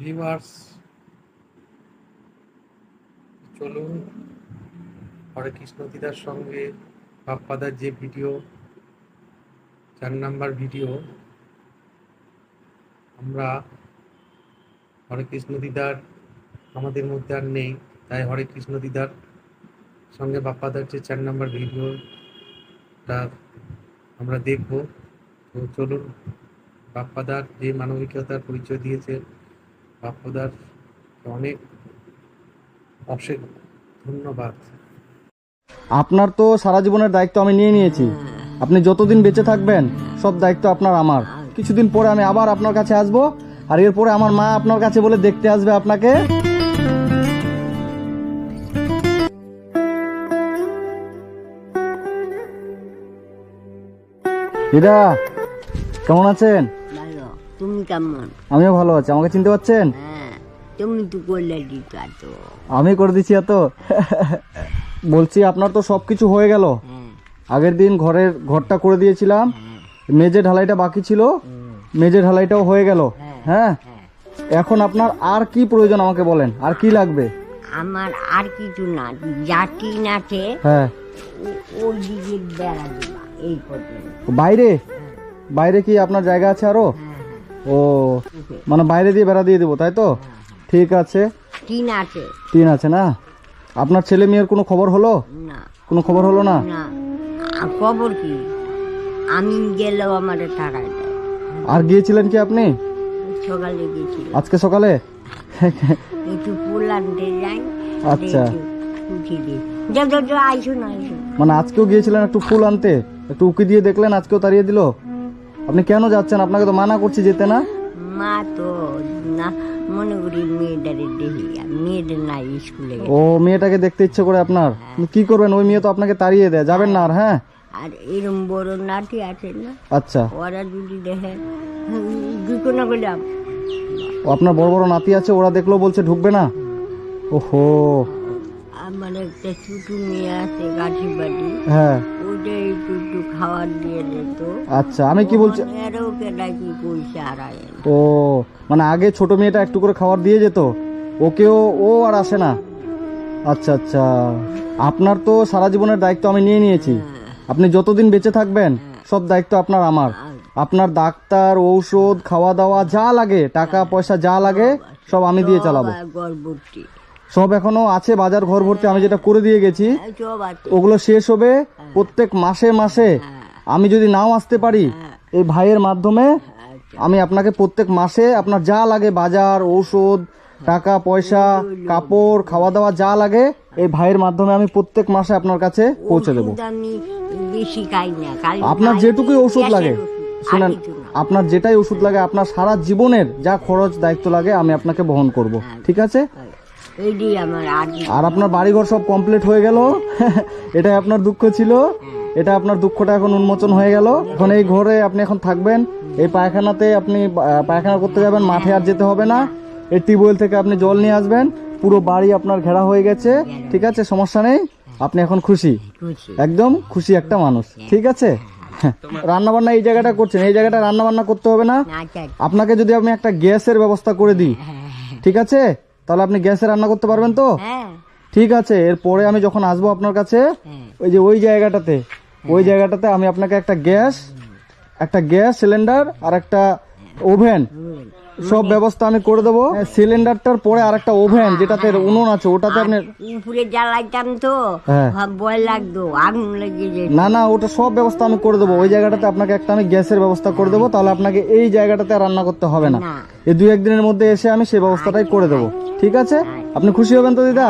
Viewers, চলুন হরে কৃষ্ণ দিদার সঙ্গে বাপ্পাদার যে ভিডিও 4 নাম্বার ভিডিও, আমরা হরে কৃষ্ণ দিদার আমাদের মধ্যে আর নেই, তাই হরে কৃষ্ণ দিদার সঙ্গে বাপ্পাদার যে 4 নাম্বার ভিডিওটা আমরা দেখব। তো চলুন, বাপ্পাদার যে মানবিকতার পরিচয় দিয়েছে, বাপ্পাদার অনেক অশেষ ধন্যবাদ। আপনার তো সারা জীবনের দায়িত্ব আমি নিয়ে নিয়েছি। আপনি যতদিন বেঁচে থাকবেন সব দায়িত্ব আপনার আমার। কিছুদিন পরে আমি আবার আপনার কাছে আসব, আর এরপরে আমার মা আপনার কাছে বলে দেখতে আসবে আপনাকে। দিদা, কেমন আছেন? ভালো। তুমি কেমন? আমিও ভালো আছি। আমাকে চিনতে পারছেন? হ্যাঁ, তুমি তো করলে দিতা তো। আমি করে দিচ্ছি এত। বলছি, আপনার তো সবকিছু হয়ে গেল। হ্যাঁ, আগের দিন ঘরটা করে দিয়েছিলাম, মেঝে ঢালাইটা বাকি ছিল, মেঝে ঢালাইটাও হয়ে গেল। হ্যাঁ, এখন আপনার আর কি প্রয়োজন আমাকে বলেন, আর কি লাগবে? আমার আর কিছু না, যা টিন আছে হ্যাঁ, ওই দিকে বেড়া দেবা, এই পর্যন্ত। বাইরে বাইরে কি আপনার জায়গা আছে আরো? ও, মানে বাইরে দিয়ে বেড়া দিয়ে দেবো, তাই তো? ঠিক আছে। টিন আছে? টিন আছে না? আপনার ছেলে মেয়ের কোনো খবর হলো? না। কোনো খবর হলো না? না, খবর কি? আমি গেলেও আমার টাকায় দেয়। আর গিয়েছিলেন কি আপনি? সকালে গেছিল, আজকে সকালে? একটু ফুল আনতে যাই। আচ্ছা। উঠি দিই, যাও যাও যাও, আইসো না আইসো। মানে আজকেও গিয়েছিলেন একটু ফুল আনতে, একটু উকি দিয়ে দেখলেন, আজকেও তাড়িয়ে দিল? আপনি কেন যাচ্ছেন? আপনাকে তো মানা করছি যেতে না। মা তো না, মনে করি মেয়েটারে দেখি, মেয়েদের নাই স্কুলে গেছে। ও, মেয়েটাকে দেখতে ইচ্ছে করে আপনার? কিন্তু কি করবেন, ওই মেয়ে তো আপনাকে তাড়িয়ে দেয়, যাবেন না আর? হ্যাঁ, আর এরম বড় নাতি আছে না, আচ্ছা। ওরা যদি দেখে ঢুকো না বললাম। ও, আপনার বড় বড় নাতি আছে, ওরা দেখলেও বলছে ঢুকবে না? ওহো। আমার একটা ছোট মেয়ে আছে কাঠি বাড়ি, হ্যাঁ, ওটা একটু একটু খাবার দিয়ে দিত। আচ্ছা। আমি কি বলছি, এরও কেটা কি পয়সা হারায় না। ও মানে আগে ছোট মেয়েটা একটু করে খাবার দিয়ে যেত, ওকেও ও আর আসে না? আচ্ছা আচ্ছা। আপনার তো সারা জীবনের দায়িত্ব আমি নিয়ে নিয়েছি। আপনি যতদিন বেঁচে থাকবেন সব দায়িত্ব আপনার আমার। আপনার ডাক্তার, ঔষধ, খাওয়া দাওয়া যা লাগে, টাকা পয়সা যা লাগে সব আমি দিয়ে চালাবো। গর্ভবতী সব এখনো আছে, বাজার ঘর ভর্তি, আমি যেটা করে দিয়ে গেছি সব আছে। ওগুলো শেষ হবে প্রত্যেক মাসে মাসে। আমি যদি নাও আসতে পারি, এই ভাইয়ের মাধ্যমে আমি আপনাকে প্রত্যেক মাসে আপনার যা লাগে, বাজার, ঔষধ, টাকা পয়সা, কাপড়, খাওয়া দাওয়া যা লাগে, এই ভাইয়ের মাধ্যমে আমি প্রত্যেক মাসে আপনার কাছে পৌঁছে দেবো। ওষুধ আমি বেশি খাই না, খালি আপনার খাই যেটুকুই ওষুধ গ্যাসের লাগে, ওষুধ, আর শুনেন, কিছু না। আপনার যেটাই ওষুধ লাগে, আপনার সারা জীবনের যা খরচ দায়িত্ব লাগে আমি আপনাকে বহন করব, ঠিক আছে? এইটাই আমার আর কিছু আর আপনার বাড়িঘর সব কমপ্লিট হয়ে গেল। এটাই আপনার দুঃখ ছিল, এটা আপনার দুঃখটা এখন উন্মোচন হয়ে গেল। এখন এই ঘরে আপনি এখন থাকবেন, এই পায়খানাতে আপনি পায়খানা করতে যাবেন, মাঠে আর যেতে হবে না। এই টিউবওয়েল থেকে আপনি জল নিয়ে আসবেন, পুরো বাড়ি আপনার ঘেরা হয়ে গেছে, ঠিক আছে? সমস্যা নেই, আপনি এখন খুশি, খুশি। একদম খুশি একটা মানুষ, ঠিক আছে? রান্না বান্না এই জায়গাটা করছেন, এই জায়গাটা রান্না বান্না করতে হবে না। আচ্ছা, আপনাকে যদি আমি একটা গ্যাসের ব্যবস্থা করে দিই, ঠিক আছে, তাহলে আপনি গ্যাসে রান্না করতে পারবেন তো? হ্যাঁ ঠিক আছে। এরপরে আমি যখন আসবো আপনার কাছে, ওই যে ওই জায়গাটাতে আমি আপনাকে একটা গ্যাস সিলিন্ডার আর একটা ওভেন সব ব্যবস্থা আমি করে দেবো। সিলিন্ডারটার পরে আর একটা ওভেন, যেটাতে উনুন আছে, ওটাতে আপনি উপরে জ্বালাইতাম তো, হ্যাঁ। ভয় লাগতো, আগুন লেগে যেত। না না, ওটা সব ব্যবস্থা আমি করে দেবো। ওই জায়গাটাতে আপনাকে একটা আমি গ্যাসের ব্যবস্থা করে দেবো, তাহলে আপনাকে এই জায়গাটাতে আর রান্না করতে হবে না। না। এই 2-1 দিনের মধ্যে এসে আমি সেই ব্যবস্থাটাই করে দেবো, ঠিক আছে? আপনি খুশি হবেন তো দিদা?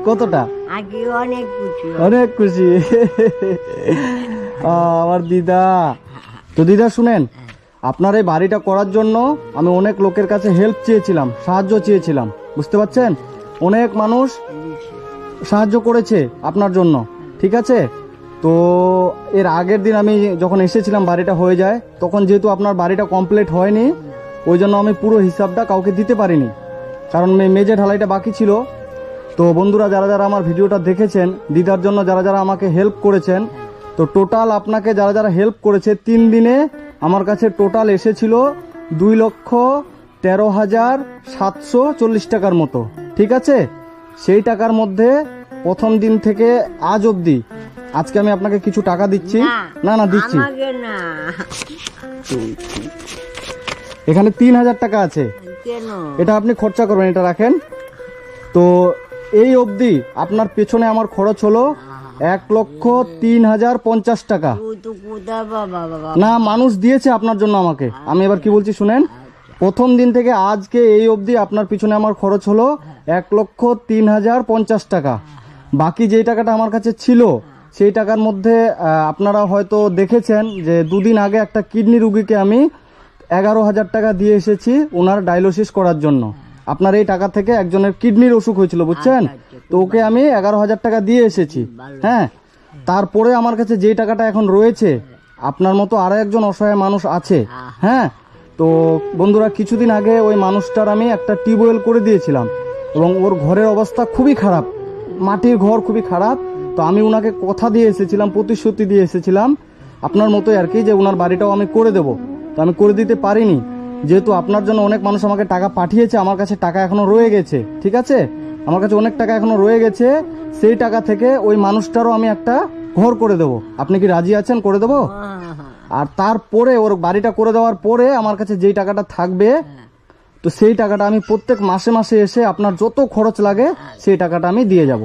কতটা? আগে অনেক কিছু। অনেক খুশি। আমার দিদা। তো দিদা শুনেন, আপনার এই বাড়িটা করার জন্য আমি অনেক লোকের কাছে হেল্প চেয়েছিলাম, সাহায্য চেয়েছিলাম, বুঝতে পারছেন? অনেক মানুষ সাহায্য করেছে আপনার জন্য, ঠিক আছে? তো এর আগের দিন আমি যখন এসেছিলাম, বাড়িটা হয়ে যায়, তখন যেহেতু আপনার বাড়িটা কমপ্লিট হয়নি, ওই জন্য আমি পুরো হিসাবটা কাউকে দিতে পারিনি, কারণ মেঝে ঢালাইটা বাকি ছিল। তো বন্ধুরা, যারা যারা আমার ভিডিওটা দেখেছেন, দিদার জন্য যারা যারা আমাকে হেল্প করেছেন, তো টোটাল আপনাকে যারা যারা হেল্প করেছে 3 দিনে আমার কাছে টোটাল এসেছিল 13,740 টাকার মতো, ঠিক আছে? সেই টাকার মধ্যে প্রথম দিন থেকে আজ অবধি আজকে আমি আপনাকে কিছু টাকা দিচ্ছি। না না দিচ্ছি, আমাকে না। এখানে 3,000 টাকা আছে, কেন? এটা আপনি খরচা করবেন, এটা রাখেন। তো এই অবধি আপনার পেছনে আমার খরচ হলো 1,03,050 টাকা। ও তো কোথা বাবা বাবা। না, মানুষ দিয়েছে আপনার জন্য আমাকে। আমি এবার কি বলছি শুনেন, প্রথম দিন থেকে আজকে এই অবধি আপনার পিছনে আমার খরচ হলো 1,03,050 টাকা। বাকি যেই টাকাটা আমার কাছে ছিল সেই টাকার মধ্যে আপনারা হয়তো দেখেছেন যে 2 দিন আগে একটা কিডনি রুগীকে আমি 11,000 টাকা দিয়ে এসেছি ওনার ডায়ালিসিস করার জন্য। আপনার এই টাকা থেকে একজনের কিডনির অসুখ হয়েছিল, বুঝছেন? তো ওকে আমি 11,000 টাকা দিয়ে এসেছি। হ্যাঁ, তারপরে আমার কাছে যেই টাকাটা এখন রয়েছে, আপনার মতো আরো একজন অসহায় মানুষ আছে। হ্যাঁ, তো বন্ধুরা, কিছুদিন আগে ওই মানুষটার আমি একটা টিউবওয়েল করে দিয়েছিলাম এবং ওর ঘরের অবস্থা খুবই খারাপ, মাটির ঘর, খুবই খারাপ। তো আমি ওনাকে কথা দিয়ে এসেছিলাম, প্রতিশ্রুতি দিয়ে এসেছিলাম আপনার মতোই আর কি, যে ওনার বাড়িটাও আমি করে দেব। তো আমি করে দিতে পারিনি, যেহেতু আপনার জন্য অনেক মানুষ আমাকে টাকা পাঠিয়েছে, আমার কাছে টাকা এখনো রয়ে গেছে, ঠিক আছে? আমার কাছে অনেক টাকা এখনো রয়ে গেছে। সেই টাকা থেকে ওই মানুষটারও আমি একটা ঘর করে দেব। আপনি কি রাজি আছেন করে দেব? আর তারপরে ওর বাড়িটা করে দেওয়ার পরে আমার কাছে যেই টাকাটা থাকবে, তো সেই টাকাটা আমি প্রত্যেক মাসে মাসে এসে আপনার যত খরচ লাগে সেই টাকাটা আমি দিয়ে যাব।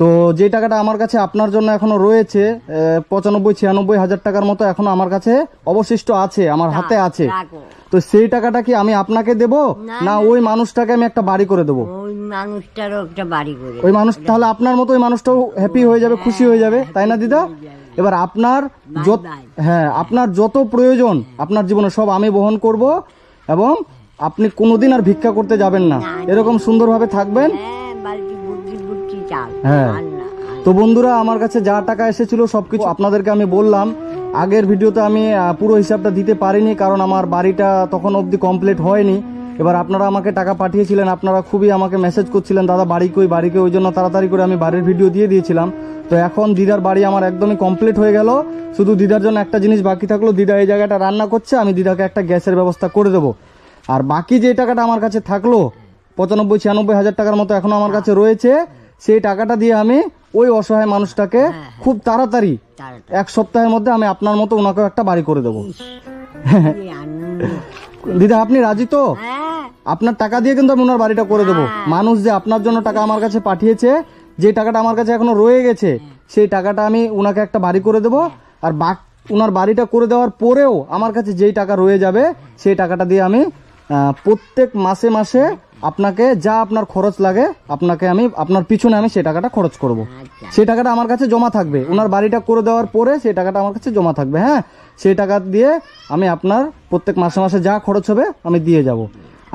তো যে টাকাটা আমার কাছে আপনার জন্য এখনো রয়েছে 95-96 হাজার টাকার মতো এখনো আমার কাছে অবশিষ্ট আছে, আমার হাতে আছে। রাখো। তো সেই টাকাটা কি আমি আপনাকে দেব, না ওই মানুষটাকে আমি একটা বাড়ি করে দেবো? ওই মানুষটারও একটা বাড়ি করে। ওই মানুষ তাহলে আপনার মতো ওই মানুষটাও হ্যাপি হয়ে যাবে, খুশি হয়ে যাবে, তাই না দিদা? এবার আপনার যত, হ্যাঁ, আপনার যত প্রয়োজন আপনার জীবনে সব আমি বহন করব এবং আপনি কোনোদিন আর ভিক্ষা করতে যাবেন না, এরকম সুন্দরভাবে থাকবেন। হ্যাঁ, বালতি বুদ্ধি বুদ্ধি চাল। হ্যাঁ। আর না, তো বন্ধুরা, আমার কাছে যা টাকা এসেছিল সবকিছু আপনাদেরকে আমি বললাম। আগের ভিডিওতে আমি পুরো হিসাবটা দিতে পারিনি, কারণ আমার বাড়িটা তখন অবধি কমপ্লিট হয়নি। এবার আপনারা আমাকে টাকা পাঠিয়েছিলেন, আপনারা খুবই আমাকে মেসেজ করছিলেন, দাদা বাড়ি কই, বাড়ি কই, ওই জন্য তাড়াতাড়ি করে আমি বাড়ির ভিডিও দিয়ে দিয়েছিলাম। তো এখন দিদার বাড়ি আমার একদমই কমপ্লিট হয়ে গেল। শুধু দিদার জন্য একটা জিনিস বাকি থাকলো, দিদা এই জায়গাটা রান্না করছে, আমি দিদাকে একটা গ্যাসের ব্যবস্থা করে দেবো। আর বাকি যে টাকাটা আমার কাছে থাকলো 95-96 হাজার টাকার মতো এখনো আমার কাছে রয়েছে, সেই টাকাটা দিয়ে আমি ওই অসহায় মানুষটাকে খুব তাড়াতাড়ি তাড়াতাড়ি। 1 সপ্তাহের মধ্যে আমি আপনার মতো ওনাকেও একটা বাড়ি করে দেবো। কি আনন্দ। দিদা আপনি রাজি তো? হ্যাঁ, আপনার টাকা দিয়ে কিন্তু আমি ওনার বাড়িটা করে দেবো। মানুষ যে আপনার জন্য টাকা আমার কাছে পাঠিয়েছে, যে টাকাটা আমার কাছে এখনো রয়ে গেছে, সেই টাকাটা আমি ওনাকে একটা বাড়ি করে দেবো। আর ওনার বাড়িটা করে দেওয়ার পরেও আমার কাছে যেই টাকা রয়ে যাবে সেই টাকাটা দিয়ে আমি প্রত্যেক মাসে মাসে আপনাকে যা আপনার খরচ লাগে আপনাকে আমি আপনার পিছনে আমি সেই টাকাটা খরচ করব। সেই টাকাটা আমার কাছে জমা থাকবে, ওনার বাড়িটা করে দেওয়ার পরে সেই টাকাটা আমার কাছে জমা থাকবে। হ্যাঁ, সেই টাকা দিয়ে আমি আপনার প্রত্যেক মাসে মাসে যা খরচ হবে আমি দিয়ে যাব।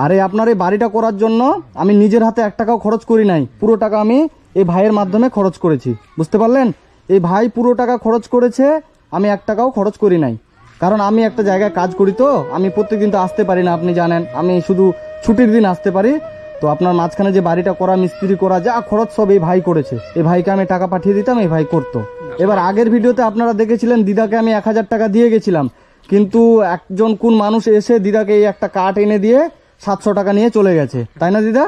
আর এই আপনার এই বাড়িটা করার জন্য আমি নিজের হাতে 1 টাকাও খরচ করি নাই, পুরো টাকা আমি এই ভাইয়ের মাধ্যমে খরচ করেছি, বুঝতে পারলেন? এই ভাই পুরো টাকা খরচ করেছে, আমি 1 টাকাও খরচ করি নাই। কারণ আমি একটা জায়গায় কাজ করি, তো আমি প্রত্যেকদিন তো আসতে পারি না, আপনি জানেন, আমি শুধু ছুটির দিন আসতে পারি। তো আপনার মাঝখানে যে বাড়িটা করা, মিস্ত্রি করা, যা খরচ সব এই ভাই করেছে। এই ভাইকে আমি টাকা পাঠিয়ে দিতাম, এই ভাই করতো। এবার আগের ভিডিওতে আপনারা দেখেছিলেন দিদাকে আমি 1,000 টাকা দিয়ে গেছিলাম, কিন্তু একজন কোন মানুষ এসে দিদাকে এই একটা কাঠ এনে দিয়ে 700 টাকা নিয়ে চলে গেছে, তাই না দিদা?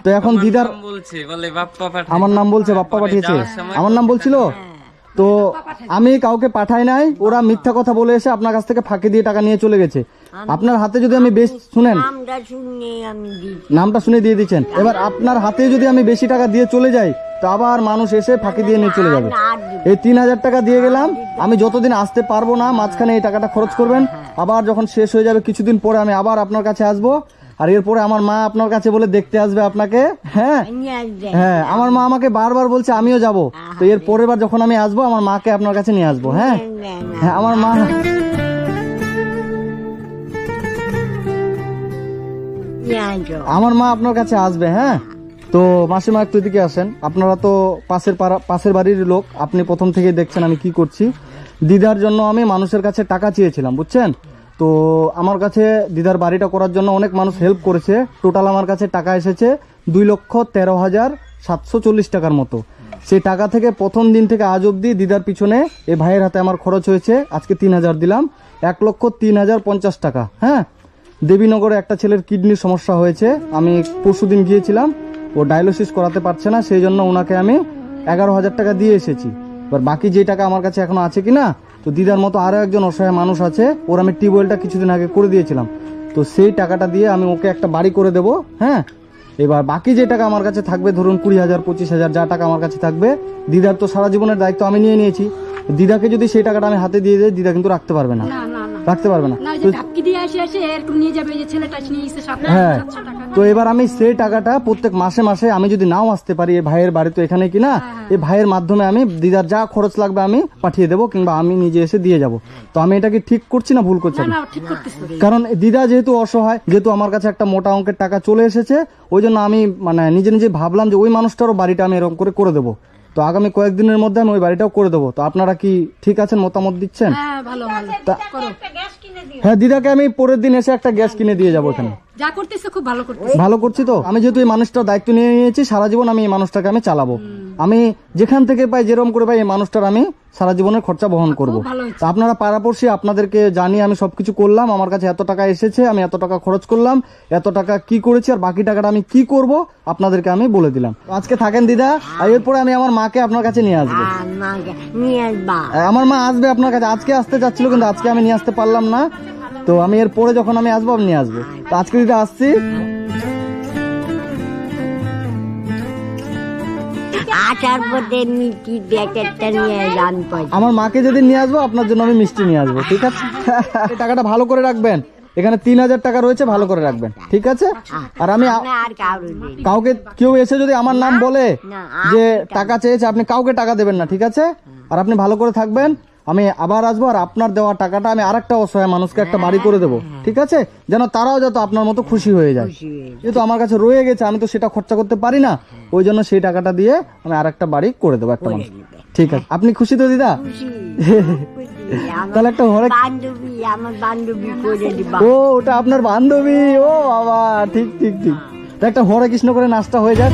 তো এখন দিদার বলছে বলে বাপ্পা পাঠায়। আমার নাম বলছে, বাপ্পা পাঠিয়েছে, আমার নাম বলছিল। তো আমি কাউকে পাঠাই নাই, ওরা মিথ্যা কথা বলে এসে আপনার কাছ থেকে ফাঁকি দিয়ে টাকা নিয়ে চলে গেছে। আপনার হাতে যদি আমি বেশ শুনেন, নামটা শুনে আমি দিচ্ছি। নামটা শুনে দিয়ে দিচ্ছেন, এবার আপনার হাতে যদি আমি বেশি টাকা দিয়ে চলে যাই তো আবার মানুষ এসে ফাঁকি দিয়ে নিয়ে চলে যাবে। আর দিব। এই 3,000 টাকা দিয়ে গেলাম, আমি যতদিন আসতে পারবো না মাঝখানে এই টাকাটা খরচ করবেন, আবার যখন শেষ হয়ে যাবে কিছুদিন পরে আমি আবার আপনার কাছে আসবো। আর এরপরে আমার মা আপনার কাছে বলে দেখতে আসবে আপনাকে। হ্যাঁ নিয়ে আসবে। হ্যাঁ, আমার মা আমাকে বারবার বলছে আমিও যাব। তো এর পরের বার যখন আমি আসবো আমার মাকে আপনার কাছে নিয়ে আসবো। হ্যাঁ হ্যাঁ, আমার মা, নিয়ে আসো। আমার মা আপনার কাছে আসবে। হ্যাঁ, তো মাসিমা একটু এদিকে আসেন। আপনারা তো পাশের বাড়ির লোক, আপনি প্রথম থেকে দেখছেন আমি কি করছি। দিদার জন্য আমি মানুষের কাছে টাকা চেয়েছিলাম, বুঝছেন? তো আমার কাছে দিদার বাড়িটা করার জন্য অনেক মানুষ হেল্প করেছে। টোটাল আমার কাছে টাকা এসেছে 2,13,740 টাকার মতো। সেই টাকা থেকে প্রথম দিন থেকে আজ অবধি দিদার পিছনে এই ভাইয়ের হাতে আমার খরচ হয়েছে, আজকে 3,000 দিলাম, 1,03,050 টাকা। হ্যাঁ, দেবীনগরে একটা ছেলের কিডনির সমস্যা হয়েছে, আমি পরশুদিন গিয়েছিলাম, ও ডায়ালিসিস করাতে পারছে না, সেই জন্য ওনাকে আমি 11,000 টাকা দিয়ে এসেছি। এবার বাকি যে টাকা আমার কাছে এখনো আছে কিনা, তো দিদার মতো আরও একজন অসহায় মানুষ আছে, ওর আমি টিউবওয়েলটা কিছুদিন আগে করে দিয়েছিলাম, তো সেই টাকাটা দিয়ে আমি ওকে একটা বাড়ি করে দেবো। হ্যাঁ, এবার বাকি যে টাকা আমার কাছে থাকবে, ধরুন 20,000 25,000 যা টাকা আমার কাছে থাকবে, দিদার তো সারা জীবনের দায়িত্ব আমি নিয়ে নিয়েছি। দিদাকে যদি সেই টাকাটা আমি হাতে দিয়ে যাই, দিদা কিন্তু রাখতে পারবে না, না না না রাখতে পারবে না। না, ওই তো যে ধাক্কি দিয়ে আসে এরকম নিয়ে যাবে, এই যে ছেলেটা নিয়ে এসে হ্যাঁ, 700 টাকা। তো এবার আমি সেই টাকাটা প্রত্যেক মাসে মাসে আমি যদি নাও আসতে পারি, এই ভাইয়ের বাড়ি তো এখানে কিনা, এই ভাইয়ের মাধ্যমে আমি দিদার যা খরচ লাগবে আমি পাঠিয়ে দেবো, কিংবা আমি নিজে এসে দিয়ে যাব। তো আমি এটা কি ঠিক করছি না ভুল করছি? না না, ঠিক করতেছ। কারণ দিদা যেহেতু অসহায়, যেহেতু আমার কাছে একটা মোটা অঙ্কের টাকা চলে এসেছে, ওই জন্য আমি মানে নিজে নিজে ভাবলাম যে ওই মানুষটারও বাড়িটা আমি এরকম করে দেবো। তো আগামী কয়েকদিনের মধ্যে আমি ওই বাড়িটাও করে দেবো। তো আপনারা কি ঠিক আছেন, মতামত দিচ্ছেন? হ্যাঁ, ভালো ভালো করো। হ্যাঁ, দিদাকে আমি পরের দিন এসে একটা গ্যাস কিনে দিয়ে যাবো এখানে। যা করতেছো খুব ভালো করতেছো। ভালো করছি তো। আমি যেহেতু এই মানুষটার দায়িত্ব নিয়ে নিয়েছি, সারা জীবন আমি এই মানুষটাকে আমি চালাবো। আমি যেখান থেকে পাই, যেরকম করে পাই, এই মানুষটার আমি সারা জীবনের খরচা বহন করব। খুব ভালো হয়েছে। তো আপনারা পাড়াপড়শি, আপনাদেরকে জানিয়ে আমি সবকিছু করলাম, আমার কাছে এত টাকা এসেছে, আমি এত টাকা খরচ করলাম, এত টাকা কি করেছি, আর বাকি টাকাটা আমি কি করব আপনাদেরকে আমি বলে দিলাম। তো আজকে থাকেন দিদা, আর এরপরে আমি আমার মাকে আপনার কাছে নিয়ে আসবো। আমাকে নিয়ে আসবা। আমার মা আসবে আপনার কাছে, আজকে আসতে চাচ্ছিল কিন্তু আজকে আমি নিয়ে আসতে পারলাম না। তো আমি এরপরে যখন আমি আসবো আমি নিয়ে আসবো। তো আজকে দিদা আসছি। আসার পথে মিষ্টি প্যাকেটটা নিয়ে যান পয়সা। আমার মাকে যদি নিয়ে আসবো, আপনার জন্য আমি মিষ্টি নিয়ে আসবো, ঠিক আছে? এই টাকাটা ভালো করে রাখবেন, এখানে 3,000 টাকা রয়েছে, ভালো করে রাখবেন, ঠিক আছে? আর আমি না আর কাউরে দেই না। কাউকে, কেউ এসে যদি আমার নাম বলে না, যে টাকা চেয়েছে, আপনি কাউকে টাকা দেবেন না, ঠিক আছে? আর আপনি ভালো করে থাকবেন, আমি আবার আসবো, আর আপনার দেওয়া টাকাটা আমি আরেকটা অসহায় মানুষকে একটা বাড়ি করে দেবো, ঠিক আছে? যেন তারাও যাতে আপনার মতো খুশি হয়ে যায়। যেহেতু আমার কাছে রয়ে গেছে, আমি তো সেটা খরচা করতে পারি না, ওই জন্য সেই টাকাটা দিয়ে আমি আরেকটা বাড়ি করে দেবো একটা মানুষ, ঠিক আছে? আপনি খুশি তো দিদা? খুশি। তাহলে একটা ঘরে, বান্ধবী, আমার বান্ধবী করে দিবা। ও ওটা আপনার বান্ধবী, ও বাবা, ঠিক ঠিক ঠিক। তা একটা হরে কৃষ্ণ করে নাচটা হয়ে যাক।